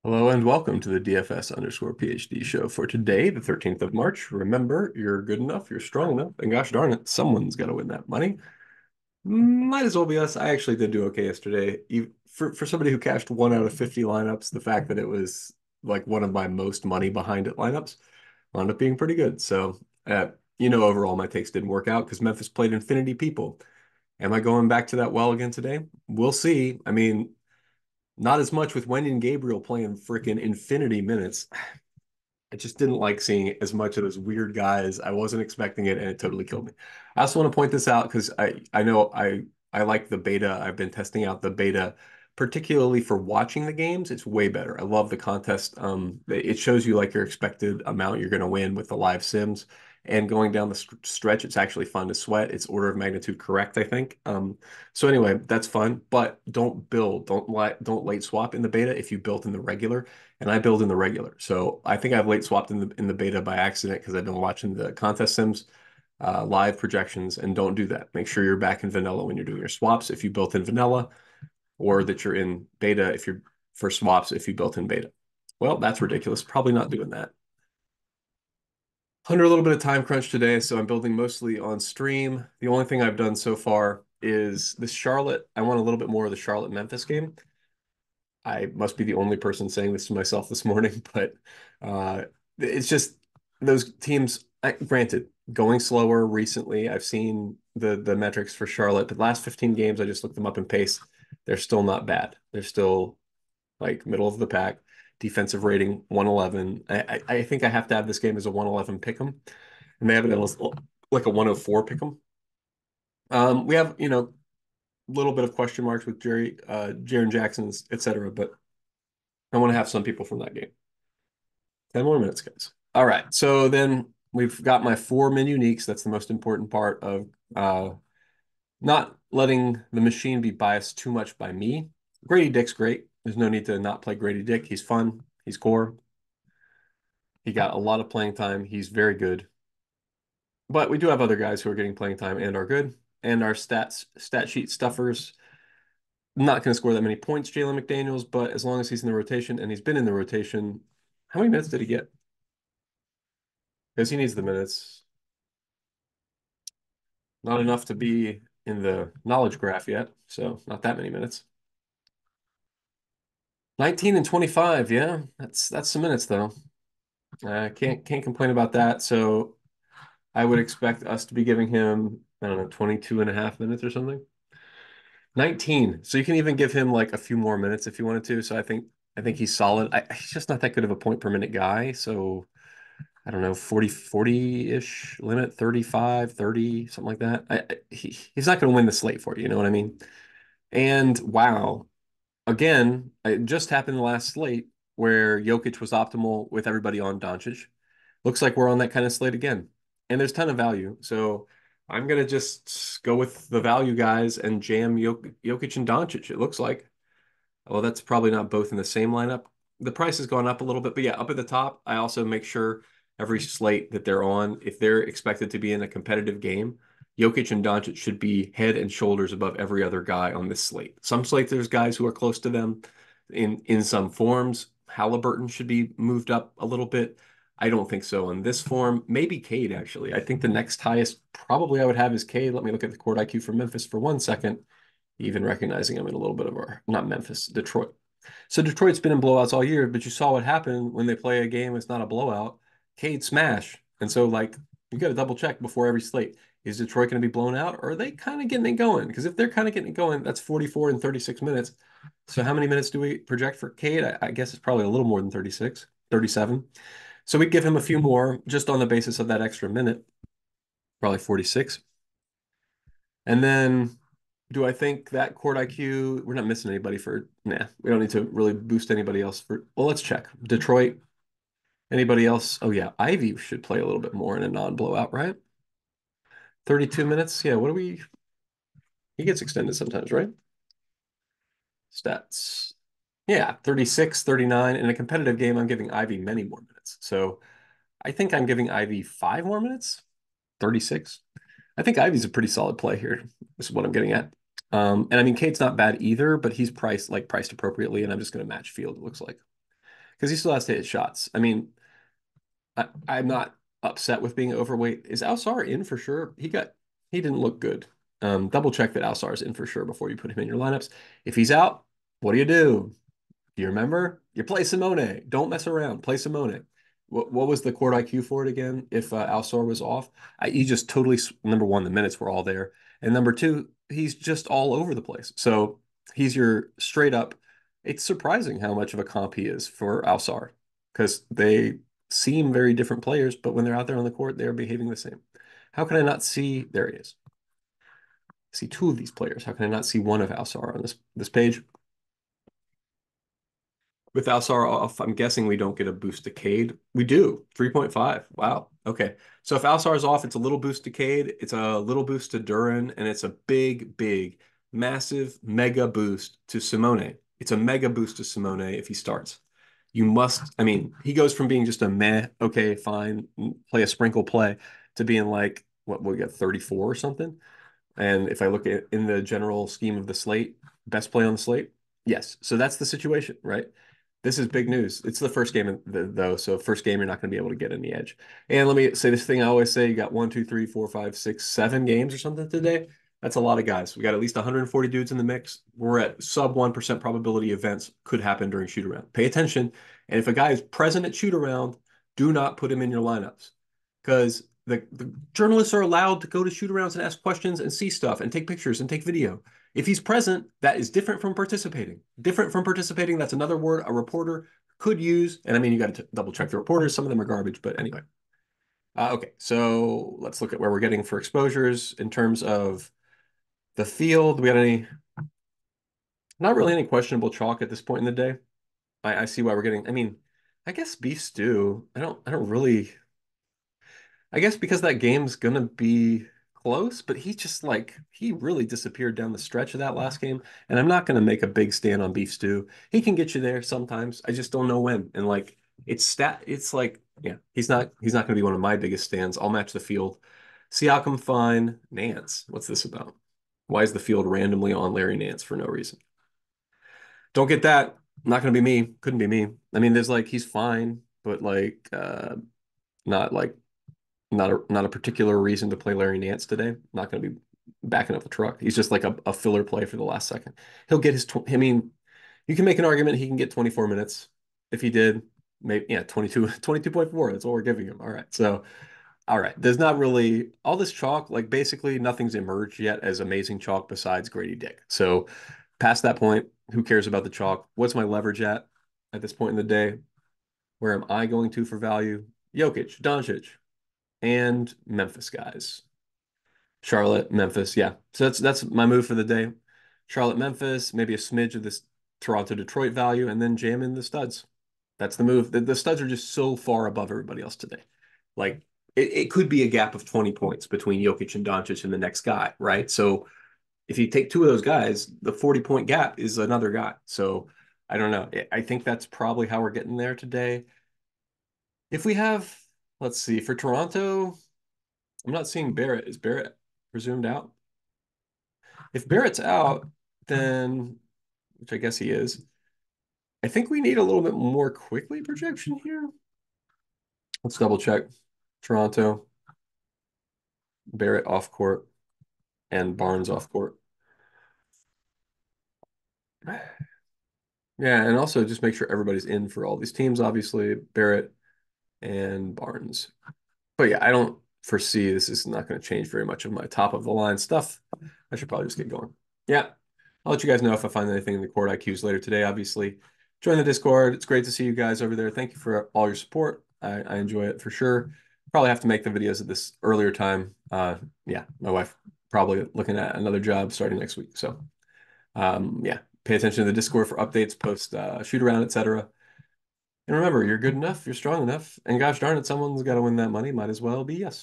Hello and welcome to the DFS_PhD show for today, the 13th of March. Remember, you're good enough, you're strong enough, and gosh darn it, someone's got to win that money. Might as well be us. I actually did do okay yesterday. For somebody who cashed 1 out of 50 lineups, the fact that it was like one of my most money behind it lineups wound up being pretty good. So, overall my takes didn't work out because Memphis played infinity people. Am I going back to that well again today? We'll see. I mean, not as much with Wendy and Gabriel playing freaking infinity minutes. I just didn't like seeing as much of those weird guys. I wasn't expecting it, and it totally killed me. I also want to point this out because I know I like the beta. I've been testing out the beta, particularly for watching the games. It's way better. I love the contest. It shows you like your expected amount you're going to win with the live sims. And going down the stretch, it's actually fun to sweat. It's order of magnitude correct, I think. So anyway, that's fun, but don't late swap in the beta if you built in the regular, and I build in the regular. So I think I've late swapped in the beta by accident because I've been watching the contest sims, live projections, and don't do that. Make sure you're back in vanilla when you're doing your swaps if you built in vanilla, or that you're in beta if you're for swaps if you built in beta. Well, that's ridiculous. Probably not doing that. Under a little bit of time crunch today, so I'm building mostly on stream. The only thing I've done so far is this Charlotte. I want a little bit more of the Charlotte Memphis game. I must be the only person saying this to myself this morning, but it's just those teams. Granted, going slower recently. I've seen the metrics for Charlotte, but last 15 games, I just looked them up in pace. They're still not bad. They're still like middle of the pack. Defensive rating 111. I think I have to have this game as a 111 pick'em, and they have it as like a 104 pick'em. We have a little bit of question marks with Jaren Jackson's, etc. But I want to have some people from that game. 10 more minutes, guys. All right. So then we've got my four min uniques. That's the most important part of not letting the machine be biased too much by me. Grady Dick's great. There's no need to not play Grady Dick. He's fun. He's core. He got a lot of playing time. He's very good. But we do have other guys who are getting playing time and are good. And our stat sheet stuffers, not going to score that many points, Jalen McDaniels, but as long as he's in the rotation and he's been in the rotation, how many minutes did he get? Because he needs the minutes. Not enough to be in the knowledge graph yet, so not that many minutes. 19 and 25, yeah, that's some minutes though. Can't complain about that. So I would expect us to be giving him, I don't know, 22 and a half minutes or something. 19. So you can even give him like a few more minutes if you wanted to. So I think he's solid. He's just not that good of a point per minute guy. So I don't know, 40-ish limit, 35, 30, something like that. He's not going to win the slate for you, you know what I mean? And wow, again, it just happened the last slate where Jokic was optimal with everybody on Doncic. Looks like we're on that kind of slate again. And there's a ton of value. So I'm gonna just go with the value guys and jam Jokic and Doncic, it looks like. Well, that's probably not both in the same lineup. The price has gone up a little bit, but yeah, up at the top, I also make sure every slate that they're on, if they're expected to be in a competitive game, Jokic and Doncic should be head and shoulders above every other guy on this slate. Some slates, there's guys who are close to them in some forms. Halliburton should be moved up a little bit. I don't think so in this form. Maybe Cade, actually. I think the next highest probably I would have is Cade. Let me look at the court IQ for Memphis for 1 second, even recognizing I'm in a little bit of not Memphis, Detroit. So Detroit's been in blowouts all year, but you saw what happened when they play a game it's not a blowout. Cade smash. And so like you got to double check before every slate. Is Detroit going to be blown out or are they kind of getting it going? Because if they're kind of getting it going, that's 44 and 36 minutes. So how many minutes do we project for Cade? I guess it's probably a little more than 36, 37. So we give him a few more just on the basis of that extra minute, probably 46. And then do I think that court IQ, we're not missing anybody for, nah, we don't need to really boost anybody else for, well, let's check. Detroit, anybody else? Oh, yeah, Ivy should play a little bit more in a non-blowout, right? 32 minutes. Yeah, what do we, he gets extended sometimes, right? Stats. Yeah, 36, 39. In a competitive game, I'm giving Ivy many more minutes. So I think I'm giving Ivy 5 more minutes, 36. I think Ivy's a pretty solid play here. This is what I'm getting at. And I mean, Cade's not bad either, but he's priced appropriately, and I'm just going to match field, it looks like. because he still has to hit shots. I mean, I'm not upset with being overweight. Is Alsar in for sure? He didn't look good. Double check that Alsar is in for sure before you put him in your lineups. If he's out, what do you do? Do you remember? You play Simone. Don't mess around. Play Simone. What was the court IQ for it again? If Alsar was off, he just totally number one, the minutes were all there, and number two, he's just all over the place. So he's your straight up. It's surprising how much of a comp he is for Alsar because they seem very different players, but when they're out there on the court, they're behaving the same. How can I not see? There he is. I see two of these players. How can I not see one of Alsar on this page? With Alsar off, I'm guessing we don't get a boost decayed. We do. 3.5. Wow. Okay. So if Alsar is off, it's a little boost decayed, it's a little boost to Duran, and it's a big, big, massive mega boost to Simone. It's a mega boost to Simone if he starts. You must, I mean, he goes from being just a meh, okay, fine, play a sprinkle play to being like, what, we got 34 or something? And if I look at in the general scheme of the slate, best play on the slate, yes. So that's the situation, right? This is big news. It's the first game, though. So first game, you're not going to be able to get any edge. And let me say this thing I always say: you got 1, 2, 3, 4, 5, 6, 7 games or something today. That's a lot of guys. We got at least 140 dudes in the mix. We're at sub 1% probability events could happen during shoot around. Pay attention. And if a guy is present at shoot around, do not put him in your lineups because the journalists are allowed to go to shoot arounds and ask questions and see stuff and take pictures and take video. If he's present, that is different from participating. Different from participating, that's another word a reporter could use. And I mean, you got to double check the reporters. Some of them are garbage, but anyway. Okay, so let's look at where we're getting for exposures in terms of the field. We got any, not really any questionable chalk at this point in the day. I see why we're getting, I mean, I guess beef stew. I don't really, I guess because that game's gonna be close, but he just like he really disappeared down the stretch of that last game. And I'm not gonna make a big stand on beef stew. He can get you there sometimes. I just don't know when. And like it's like, yeah, he's not gonna be one of my biggest stands. I'll match the field. Siakam fine. Nance. What's this about? Why is the field randomly on Larry Nance for no reason? Don't get that. Not gonna be me. Couldn't be me. I mean, there's like he's fine, but like not like not a particular reason to play Larry Nance today. Not going to be backing up the truck. He's just like a filler play for the last second. He'll get his. I mean, you can make an argument he can get 24 minutes. If he did, maybe yeah, 22.4. That's what we're giving him. All right. So, all right. There's not really all this chalk. Like basically nothing's emerged yet as amazing chalk besides Grady Dick. So, past that point, who cares about the chalk? What's my leverage at this point in the day? Where am I going to for value? Jokic, Doncic, and Memphis guys. Charlotte, Memphis, yeah. So that's my move for the day. Charlotte, Memphis, maybe a smidge of this Toronto, Detroit value, and then jam in the studs. That's the move. The studs are just so far above everybody else today. Like it could be a gap of 20 points between Jokic and Doncic and the next guy, right? So if you take two of those guys, the 40-point gap is another guy. So I don't know. I think that's probably how we're getting there today. If we have, let's see, for Toronto, I'm not seeing Barrett. Is Barrett presumed out? If Barrett's out, then, which I guess he is, I think we need a little bit more quickly projection here. Let's double check. Toronto, Barrett off court, and Barnes off court. Yeah, and also just make sure everybody's in for all these teams, obviously, Barrett and Barnes. But yeah, I don't foresee this is not going to change very much of my top of the line stuff. I should probably just get going. Yeah, I'll let you guys know if I find anything in the court IQs later today, obviously. Join the Discord. It's great to see you guys over there. Thank you for all your support. I enjoy it for sure. Probably have to make the videos at this earlier time. Yeah, my wife probably looking at another job starting next week. So yeah, pay attention to the Discord for updates, post shoot around, etc. And remember, you're good enough, you're strong enough, and gosh darn it, someone's got to win that money. Might as well be us.